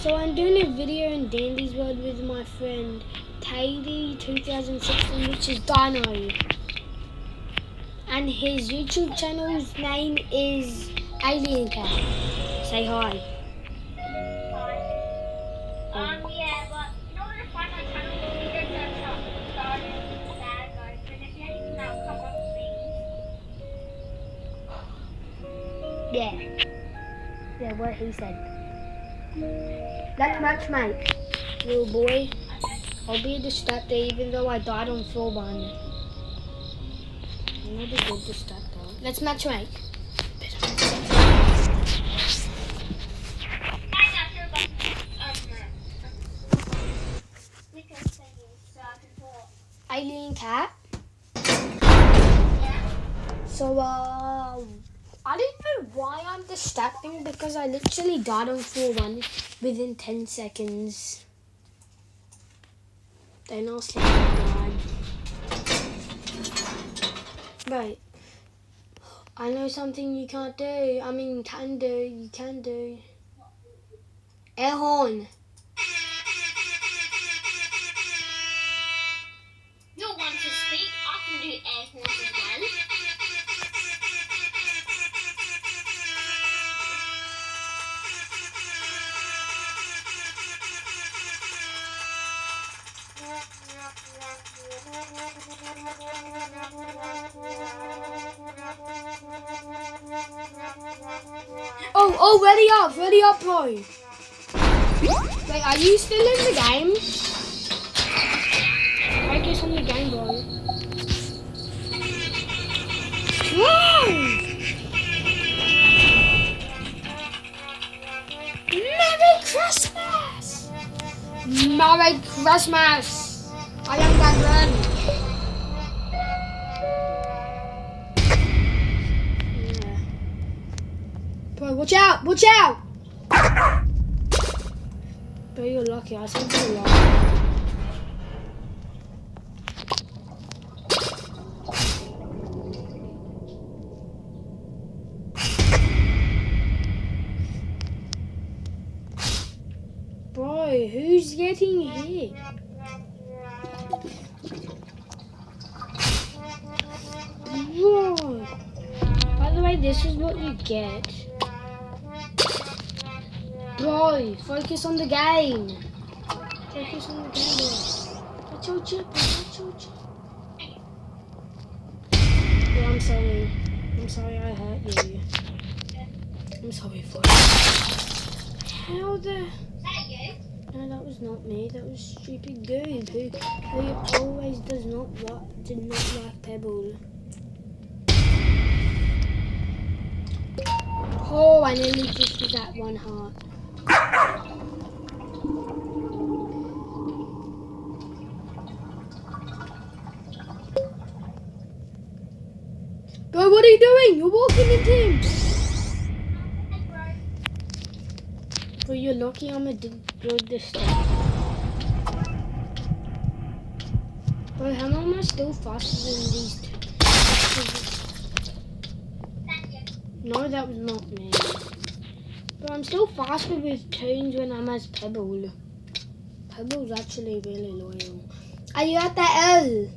So I'm doing a video in Dandy's World with my friend Katie2016, which is Dino. And his YouTube channel's name is Alien Cat. Say hi. Yeah, but in order to find my channel, you need to search up Garden Bad Guys, and if you anything that'll come up, please. Yeah, what he said. Let's matchmake, little boy. I'll be a distractor even though I died on floor 1. I'm not a good distractor. Let's matchmake. Alien Cat. Yeah. So, I don't know why I'm distracting because I literally died on floor 1 within 10 seconds. Then I'll sleep and Right. I know something you can't do. I mean, can do. You can do. Air horn. You'll want to speak. I can do air horns as well. Oh, ready up, bro. Wait, are you still in the game? Focus on the game, bro. Whoa! Merry Christmas! Merry Christmas! I am that run. Yeah. Bro, watch out! Watch out! Bro, you're lucky. I think you're lucky. Bro, who's getting hit? Bro. By the way, this is what you get. Bro, focus on the game. Focus on the game, bro. That's your chip, bro. That's your chip. Bro, I'm sorry. I'm sorry I hurt you. I'm sorry for it. How the... Is that you? No, that was not me. That was stupid Goob who always did not like Pebble. Oh, I nearly just did that 1 heart. Bro, what are you doing? You're walking into him. Bro, you're lucky I'm a good this time. Bro, how am I still faster than these two? No, that was not me. But I'm still faster with Toons when I'm as Pebble. Pebble's actually really loyal. Are you at the L?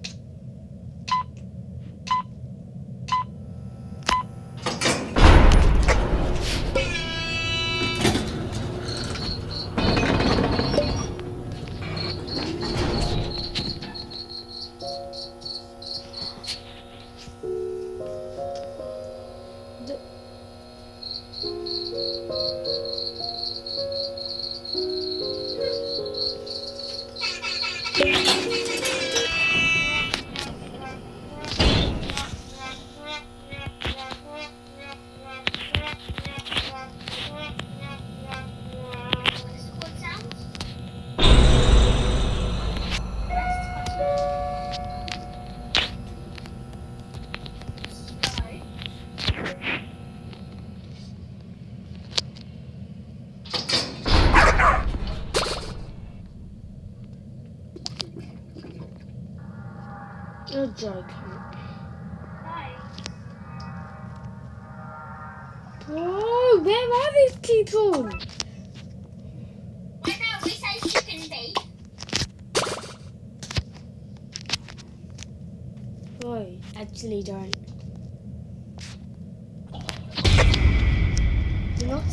You're joking. Bro, where are these people? actually don't. You're not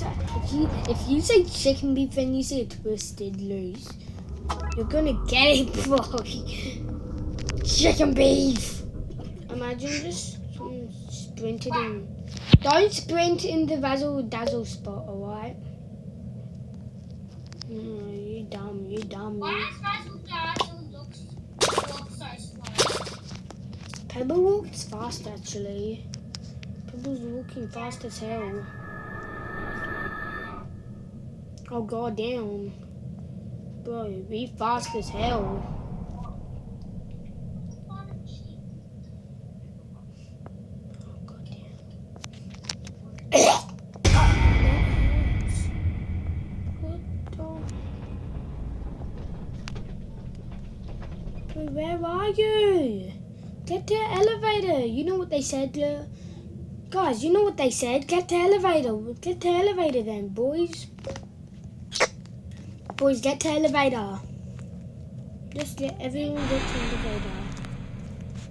if you say chicken beef and you say twisted loose, you're gonna get it, boy. Chicken beef. Imagine just sprinted in. Don't sprint in the razzle dazzle spot, alright? You dumb, you dumb. Why does Razzle Dazzle look so slow? Pebble walks fast actually. Pebble's walking fast as hell. Oh god damn. Bro, be fast as hell. Oh god damn. Where are you? Get to the elevator. You know what they said, guys. You know what they said. Get to the elevator. Get to the elevator then, boys. Boys, get to the elevator. Just get everyone get to the elevator.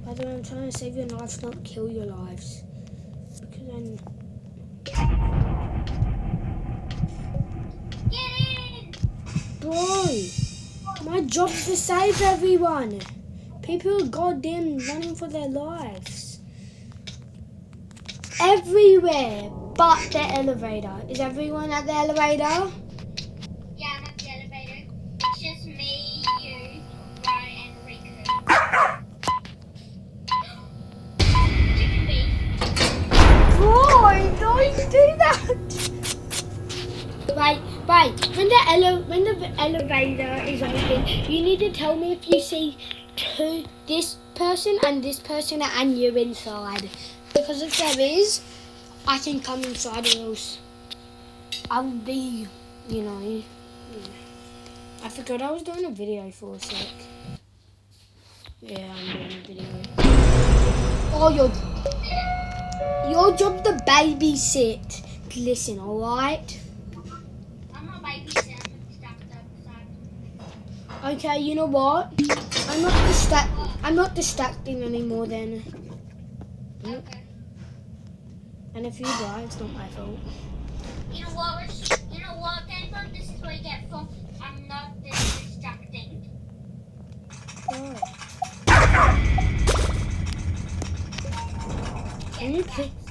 By the way, I'm trying to save your lives, not kill your lives. Because I'm. Get in! Bro. My job's to save everyone. People are goddamn running for their lives. Everywhere but the elevator. Is everyone at the elevator? Yeah, I'm at the elevator. It's just me, you, Ryan, and Riku. Chicken beef. Boy, don't do that. Right. When the elevator is open, you need to tell me if you see this person and you inside. Because if there is, I can come inside or else I will be, you know. Yeah. I forgot I was doing a video for a sec. Yeah, I'm doing a video. Oh, your job to babysit. Listen, alright? I'm not babysitting, I'm stacked up. Okay, you know what? I'm not distracting anymore then. Okay. And if you die, it's not my fault. You know what, Denver? This is what you get for I'm not this distracting. Oh. Can you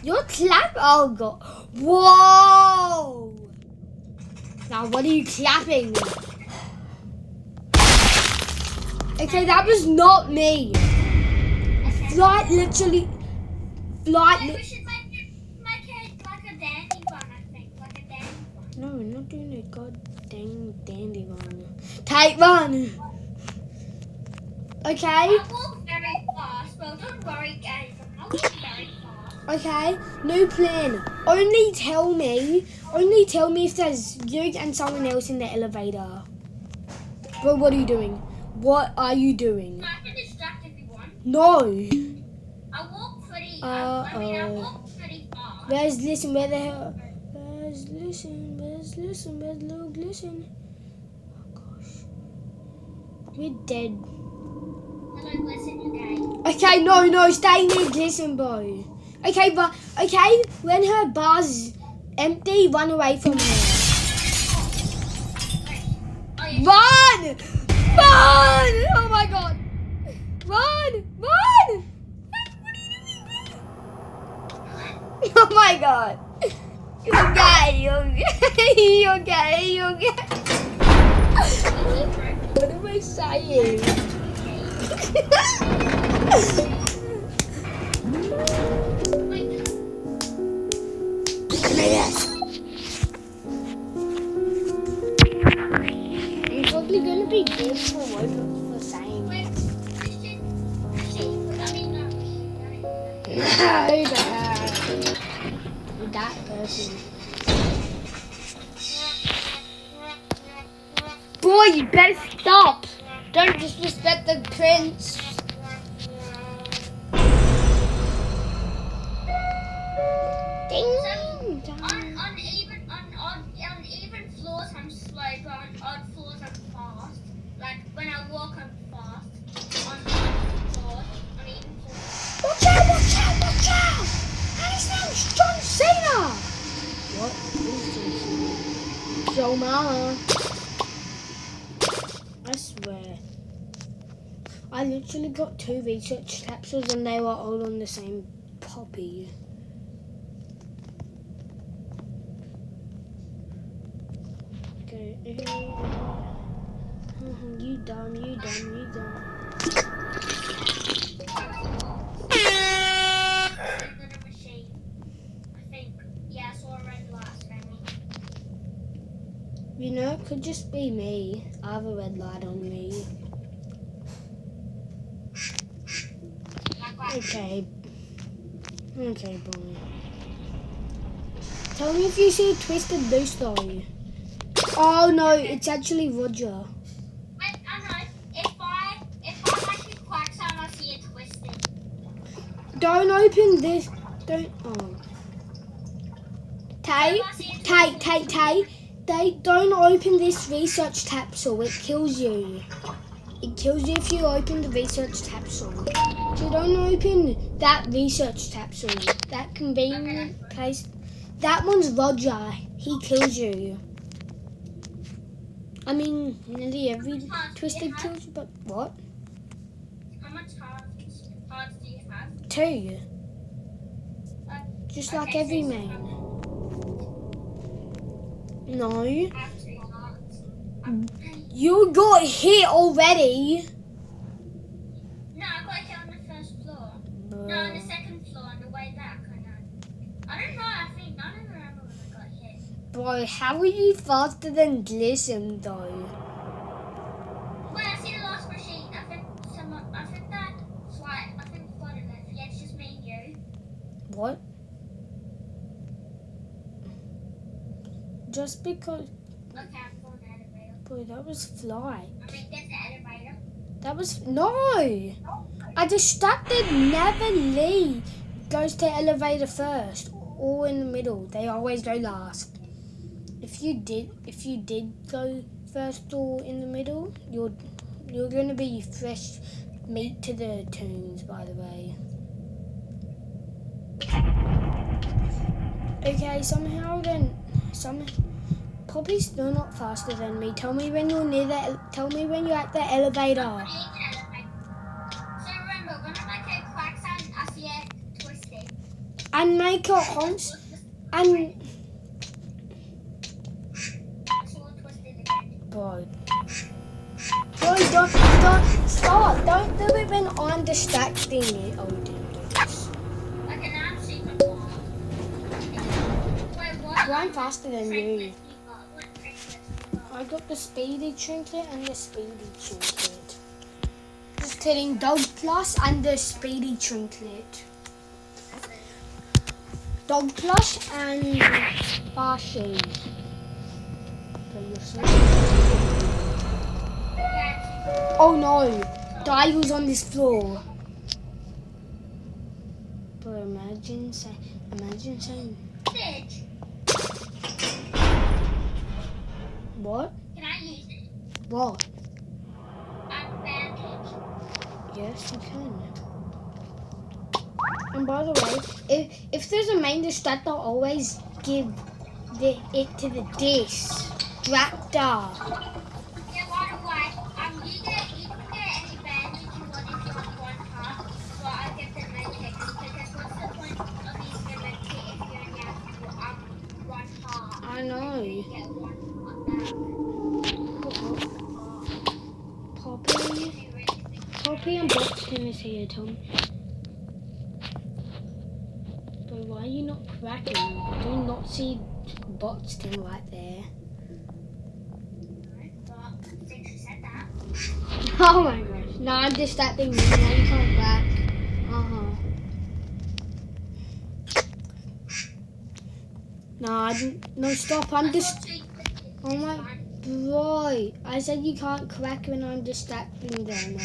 you're clap? Oh god. Whoa! Now what are you clapping? Okay, that was not me. Flight literally. We should make it like a dandy one, I think. Like a dandy one. No, we're not doing a goddamn dandy one. Tight one. Okay. I walk very fast, but don't worry, guys. I walk very fast. Okay. New plan. Only tell me if there's you and someone else in the elevator. Bro, what are you doing? What are you doing? I can distract everyone. No. I walk pretty. I walk pretty fast. Where's Listen? Where the hell? Where's Listen? Where's little Glisten? Oh gosh. We're dead. Hello, listen, you guys. Okay, no, stay near Glisten, boy. Okay, when her bar's empty, run away from her. Oh, yeah. Run! Run! Oh my god! Run! Run! Oh my god! You okay? What am I saying? I'm probably gonna be good for what for saying. Wait, That person. Boy, you better stop! Don't disrespect the prince. On even floors I'm slow, but on odd floors I'm fast. Like when I walk I'm fast. On odd floors, on even floors. Watch out! old mama. I swear. I literally got 2 research capsules and they were all on the same poppy. Okay. You dumb. Another machine. I think. Yeah, I saw a red light, Sammy. You know, it could just be me. I have a red light on me. Okay. Okay, boy. Tell me if you see a twisted boost though. Oh no, it's actually Roger. Wait, I know. If I make a quack sound, I see it twisted. Don't open this. Don't. Oh. Tay, don't open this research capsule. It kills you. It kills you if you open the research capsule. So don't open that research capsule. That convenient place. That one's Roger. He kills you. I mean, nearly every twisted kills you, but what? How much hearts do you have? 2. Just like every main. No. I have 2 hearts. You got hit already. No, I got hit on the first floor. No, on the second floor on the way back. I don't know. I don't remember when I got hit. Bro, how are you faster than Glisten though? Wait, I see the last machine. I think that flight. I think flight of it. Yeah, it's just me and you. What? Just because. Okay, I'm going to the elevator. Boy, that was fly. I mean, get the elevator. That was no. I distracted. Never leave. Goes to elevator first, or in the middle. They always go last. If you did go first or in the middle, you're gonna be fresh meat to the tunes. By the way. Okay, somehow Poppy's still not faster than me. Tell me when you're near that. Tell me when you're at the elevator. So remember, when I make a quack sound, I see it twisted. And make a honk. And I saw it twisted again. bro, don't stop. Don't do it when I'm distracting you. Oh, dude. Okay, now I'm super fast. Wait, what? Well, I'm faster than you. What bracelet? I got the speedy trinket and the speedy trinket. Just kidding. Dog plus and the speedy trinket. Dog plus and Bashi. Oh no, Dial's on this floor. But imagine saying Bitch. what? Can I use it? What? Advantage. Yes, you can. And by the way, if there's a main distractor, always give it to the distractor. Yeah, by the way, you can get any bandage you want if you have 1 heart, but I'll get the medkit because what's the point of using a medkit if you only have 1 heart? I know. You get 1 heart back. Poppy and Boxton is here, Tom. But why are you not cracking? Do you not see Boxton right there? But since you said that, Oh my gosh. No, I'm distracting you. Now you can't crack. No, stop. I'm just. Oh my. Bro, I said you can't crack when I'm distracting them.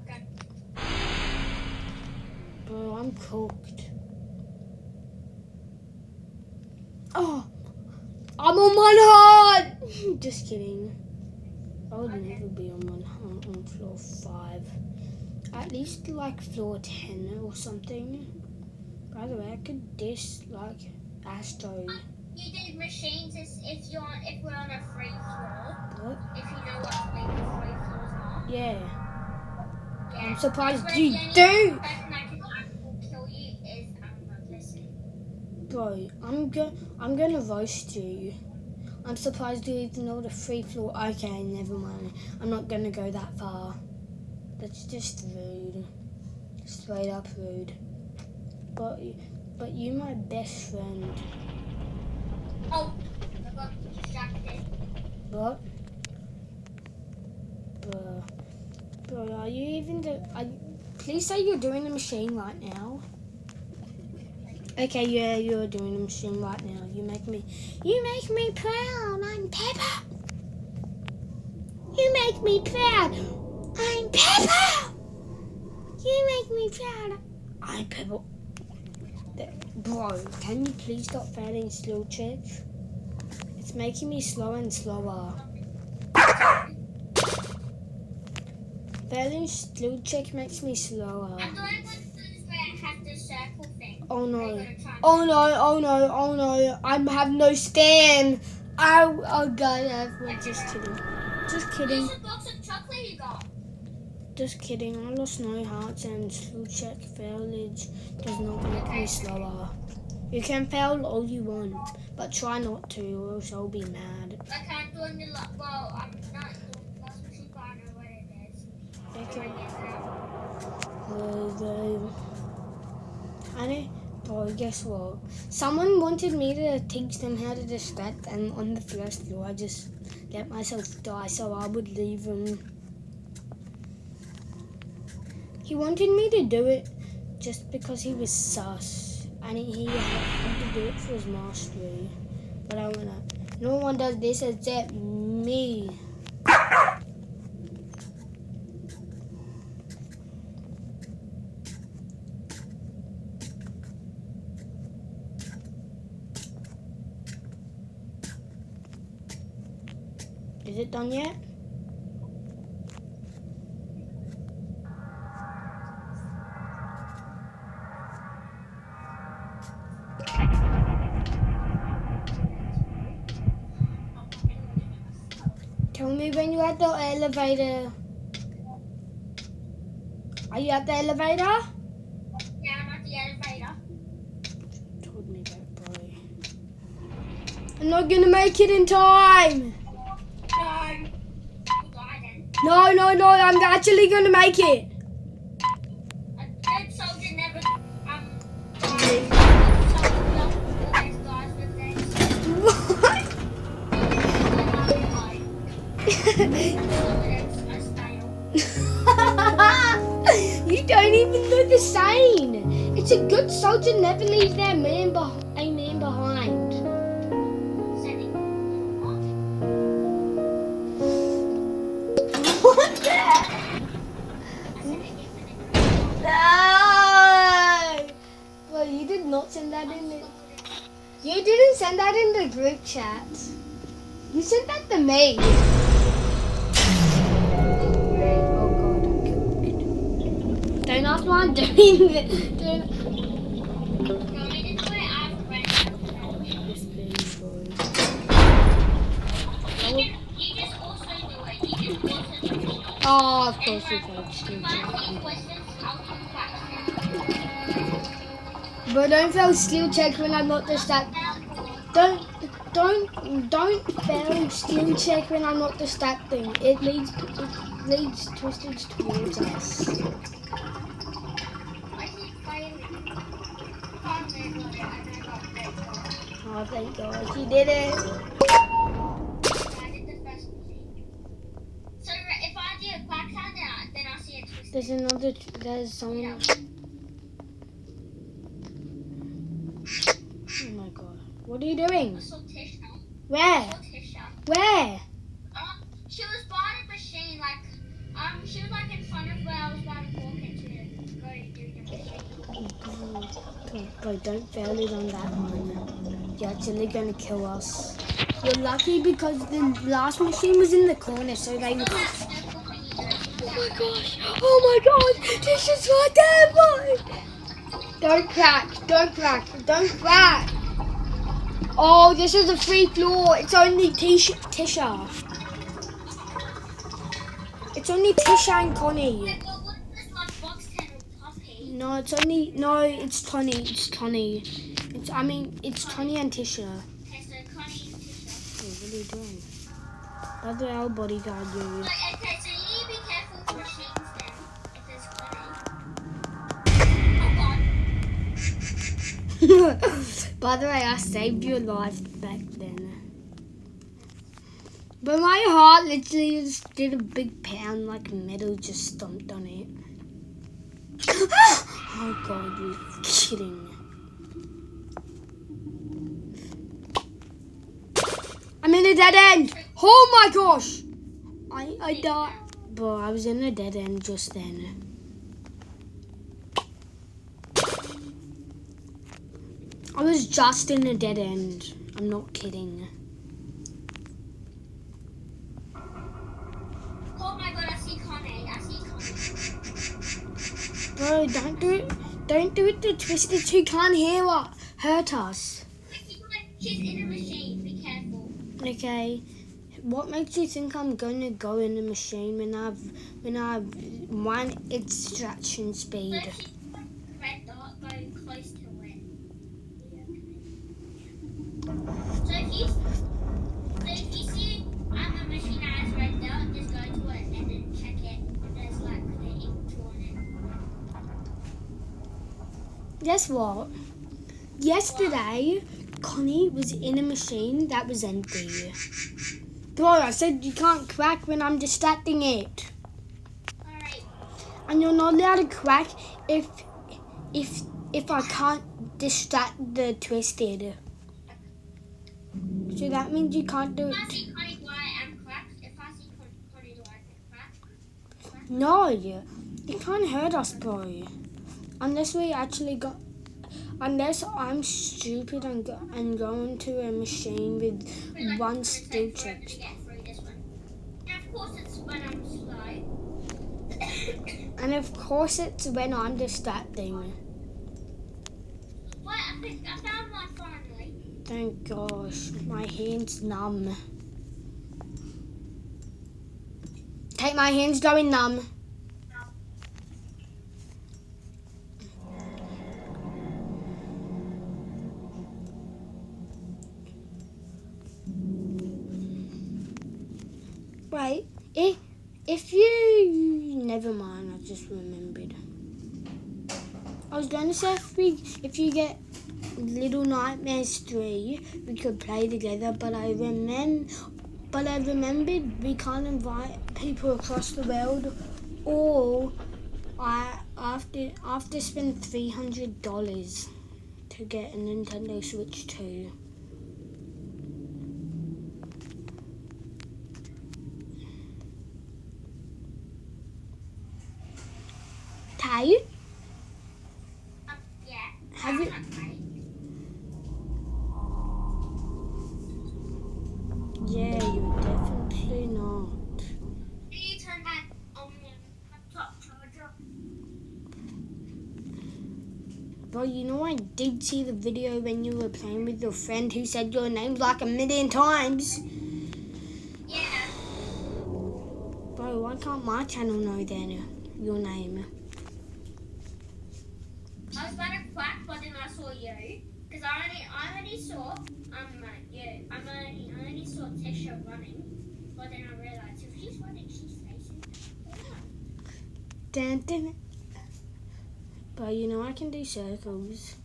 okay. Bro, I'm cooked. Oh, I'm on 1 heart. Just kidding. I would never be on 1 heart on floor 5. At least like floor 10 or something. By the way, I could dish like Astro You did machines if we're on a free floor. What? If you know what like free floors are. Yeah. Yeah. I'm surprised That's you where the do. only person that can actually kill you is Listen. Bro, I'm gonna roast you. I'm surprised you even know the free floor. Okay, never mind. I'm not gonna go that far. That's just rude. Straight up rude. But you my best friend. Oh, I got distracted. What? Bro, are you even please say you're doing the machine right now. Okay, yeah, you're doing the machine right now. You make me proud. I'm Peppa. You make me proud. I'm Peppa. You make me proud. I'm Peppa. Bro, can you please stop failing skill checks? It's making me slower and slower. Failing skill check makes me slower. I'm doing one of those where I have the circle thing. Oh no. I'm gonna try Oh no, oh no, oh no. I have no stand. Oh god, I'm just kidding. Just kidding. There's a box of chocolate you got. Just kidding. I lost no hearts and skill check failage does not make me slower. You can fail all you want, but try not to or else I'll be mad. I can't do any well, I'm not doing last machine, but I know what it is. Okay. Bro, guess what? Someone wanted me to teach them how to distract, and on the first floor I just let myself die so I would leave them. He wanted me to do it just because he was sus, and he had to do it for his mastery. But I wanna. No one does this except me. Is it done yet? Tell me when you're at the elevator. Are you at the elevator? Yeah, I'm at the elevator. Told me that, boy. I'm not gonna make it in time. No, I'm actually gonna make it. A good soldier never You don't even know the saying. It's a good soldier never leaves a man behind. What the? No! Well, you did not send that in the... You didn't send that in the group chat. You sent that to me. Oh god, I'm good. Don't ask why I'm doing it. Yes, please, boys. Oh, of course you can. But don't fail skill check when I'm not distracted. Don't fail skill check when I'm not distracting. It leads twisted towards us. Oh, thank God, you did it. So if I do a black hand, then I'll see it twisted. There's someone. Oh my God, what are you doing? I saw Tisha. Where? Where? She was by the machine, she was in front of where I was about to walk into go do the machine. Boy, don't fail it on that one. You're actually gonna kill us. You're lucky because the last machine was in the corner, so they would... Oh my gosh! Oh my God! This is right there, boy! Don't crack! Don't crack! Don't crack! Oh, this is a free floor. It's only Tisha. It's only Tisha and Connie. Wait, well, what is this one box 10 on Poppy? No, it's Tony. It's Tony. It's Tony and Tisha. Okay, so Connie and Tisha. Oh, what are you doing? By the way, I'll bodyguard you. Okay, so you need to be careful with machines then, if there's Connie. Oh god. By the way, I saved your life back then. But my heart literally just did a big pound like metal just stomped on it. Oh god, you're kidding. I'm in a dead end! Oh my gosh! I died. Bro, I was in a dead end just then. I was just in a dead end. I'm not kidding. Oh my god, I see Connie. Bro, don't do it. Don't do it to Twisted. She can't hurt us. She's in a machine, be careful. Okay. What makes you think I'm gonna go in the machine when I've one extraction speed? So if she's red dot, go close to it. So if you see a machine that has red dot, just go to it and then check it. If there's like the ink on it. Guess what? Yesterday, Connie was in a machine that was empty. Bro, I said you can't crack when I'm distracting it. Alright. And you're not allowed to crack if I can't distract the Twisted. So that means you can't do If I it. see Connie, do I am cracked? If I see Connie, do I get cracked? No, it can't hurt us, bro. Unless I'm stupid and go into a machine with one still check. check. Get through this one. And of course it's when I'm slow. And of course it's when I'm distracting. What? I found one finally. Thank gosh, my hand's numb. Take my hands going numb. Right, if you never mind, I just remembered. I was going to say if you get Little Nightmares 3, we could play together, but I remembered we can't invite people across the world, or I have to spend $300 to get a Nintendo Switch 2. Tay? Yeah. Have you? Yeah, you're definitely not. Can you turn that on the laptop charger? Bro, you know I did see the video when you were playing with your friend who said your name like 1,000,000 times. Yeah. Bro, why can't my channel know then your name? I was about to quack, but then I saw you. Because I only saw you. I only saw Tisha running. But then I realised if she's running, she's facing. Dun, dun. Bro, you know I can do circles.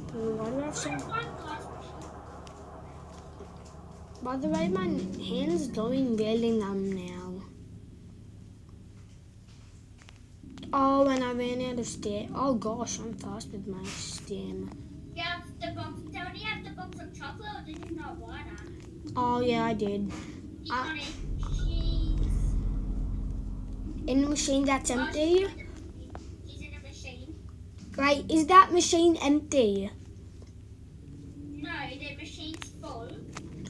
Bro, why do I have some... By the way, my hand's going really numb now. Oh, and I ran out of stamina. Oh gosh, I'm fast with my stamina. Do you have the box of chocolate, or did you not want that? Oh yeah, I did. In the machine that's empty. She's in a machine. Right, is that machine empty? No, the machine's full.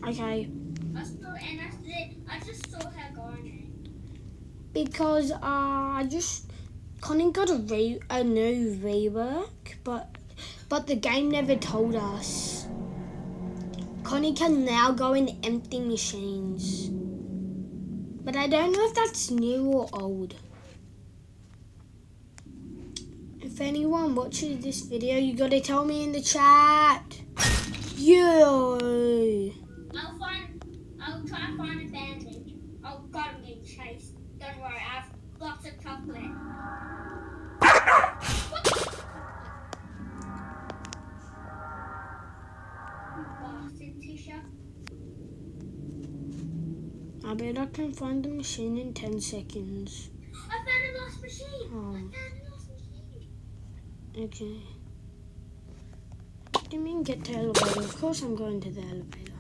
Okay. I just saw her going. Because Connie got a new rework, but the game never told us. Connie can now go in empty machines. But I don't know if that's new or old. If anyone watches this video, you gotta tell me in the chat. Yo. I'll try to find a bandage. Oh god, I'm getting chased. Don't worry, I have lots of chocolate. You bastard, Tisha. I bet I can find the machine in 10 seconds. I found a lost machine. Oh. I found a lost machine. Okay. What do you mean get to the elevator? Of course I'm going to the elevator.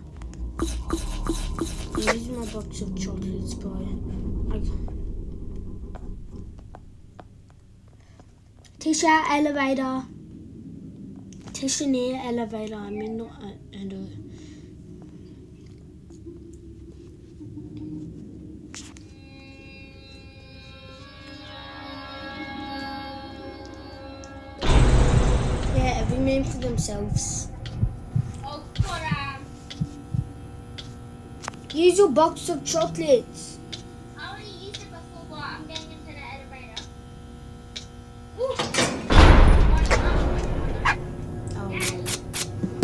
I'm using my box of chocolates, boy. Tisha, elevator. Tisha near elevator. I mean not Yeah, every man for themselves. Oh god, Use your box of chocolates. I already used it before, but I'm getting into the elevator. Ooh. Oh.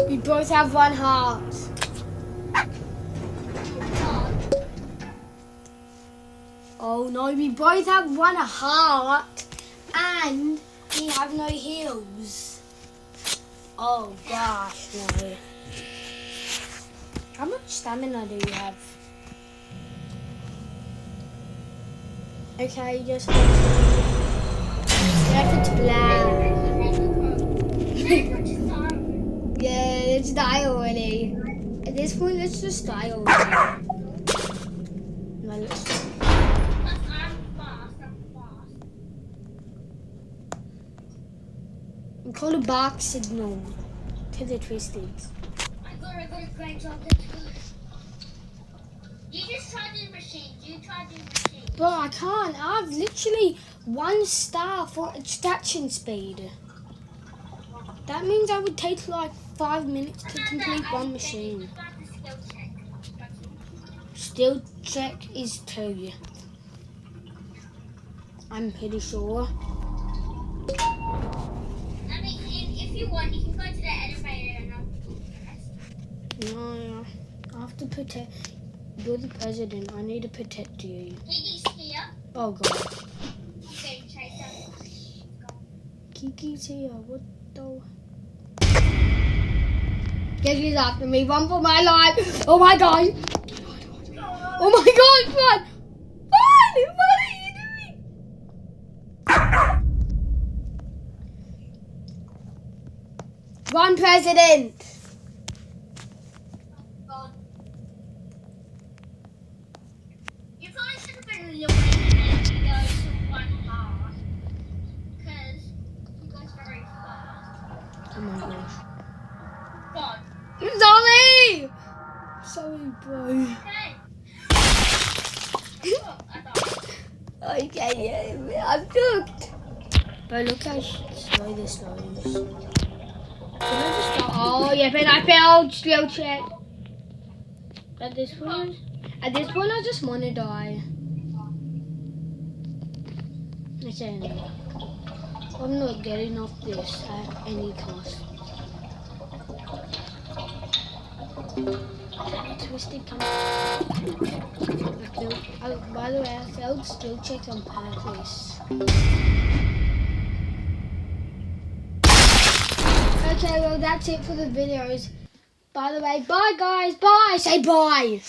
We both have one heart. Oh no, we both have one heart and we have no heals. Oh gosh, no. How much stamina do you have? Okay, just it's black. Yeah, let's die already. At this point, let's just die already. No, let's we call a bark signal to the twisted. I got a great job. You just try the machine. But I can't. I have literally 1 star for extraction speed. That means I would take like 5 minutes to complete one machine. Skill check is 2. I'm pretty sure. I mean, if you want, you can go to the elevator and I'll do the rest. No, I have to protect. You're the president. I need to protect you. Kiki's here. Oh god. Okay, Chaser. Kiki's here. What the? Kiki's after me. Run for my life. Oh my god. Oh my god, run. Run! What are you doing? Run, president. God. You probably should have been waiting and you go to 1 heart. Because he goes very fast. Oh my gosh. God. Sorry! Sorry, bro. Okay. Okay, yeah, I'm cooked. But look how slow this goes. Oh, yeah, but I failed. Skill check. At this point, I just want to die. Okay, no. I'm not getting off this at any cost. Twisted camera. By the way, I failed skill checks on purpose. Okay, well that's it for the videos. By the way, bye guys, bye! Say bye!